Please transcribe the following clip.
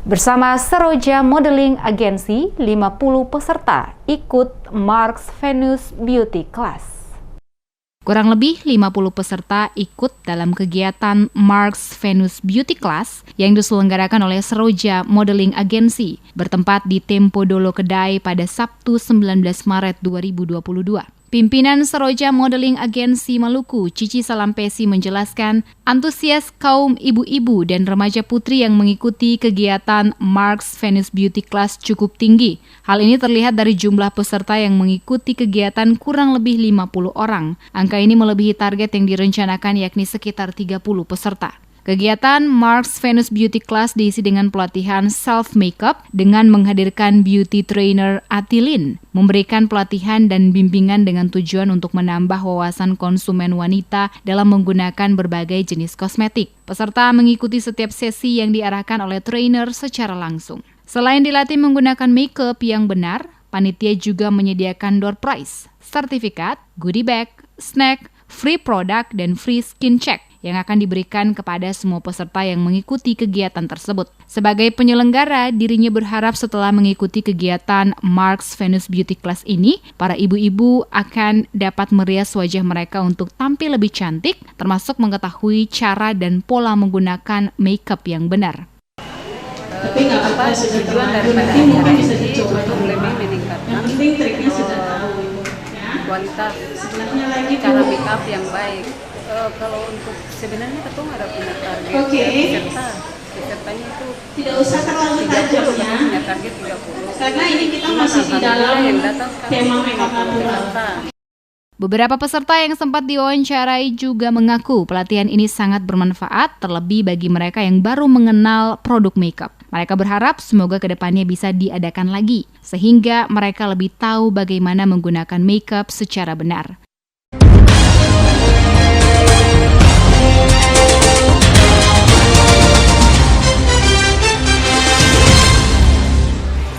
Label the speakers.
Speaker 1: Bersama Seroja Modeling Agency, 50 peserta ikut Marks Venus Beauty Class. Kurang lebih 50 peserta ikut dalam kegiatan Marks Venus Beauty Class yang diselenggarakan oleh Seroja Modeling Agency bertempat di Tempo Dolo Kedai pada Sabtu 19 Maret 2022. Pimpinan Seroja Modeling Agency Maluku, Cici Salampesi menjelaskan, antusias kaum ibu-ibu dan remaja putri yang mengikuti kegiatan Marks Venus Beauty Class cukup tinggi. Hal ini terlihat dari jumlah peserta yang mengikuti kegiatan kurang lebih 50 orang. Angka ini melebihi target yang direncanakan yakni sekitar 30 peserta. Kegiatan Marks Venus Beauty Class diisi dengan pelatihan self-makeup dengan menghadirkan beauty trainer Atilin, memberikan pelatihan dan bimbingan dengan tujuan untuk menambah wawasan konsumen wanita dalam menggunakan berbagai jenis kosmetik. Peserta mengikuti setiap sesi yang diarahkan oleh trainer secara langsung. Selain dilatih menggunakan makeup yang benar, panitia juga menyediakan door prize, sertifikat, goodie bag, snack, free product, dan free skin check yang akan diberikan kepada semua peserta yang mengikuti kegiatan tersebut. Sebagai penyelenggara, dirinya berharap setelah mengikuti kegiatan Marks Venus Beauty Class ini, para ibu-ibu akan dapat merias wajah mereka untuk tampil lebih cantik, termasuk mengetahui cara dan pola menggunakan makeup yang benar.
Speaker 2: Tapi nggak apa tujuan daripada acara ini untuk lebih meningkatkan kualitas cara makeup yang baik. Kalau untuk sebenarnya ketemu ada punya target pesertanya itu
Speaker 3: tidak usah terlalu tajam ya,
Speaker 2: punya target 30
Speaker 3: karena ini kita masih di dalam tema makeup natural.
Speaker 1: Beberapa peserta yang sempat diwawancarai juga mengaku pelatihan ini sangat bermanfaat, terlebih bagi mereka yang baru mengenal produk makeup. Mereka berharap semoga kedepannya bisa diadakan lagi, sehingga mereka lebih tahu bagaimana menggunakan makeup secara benar.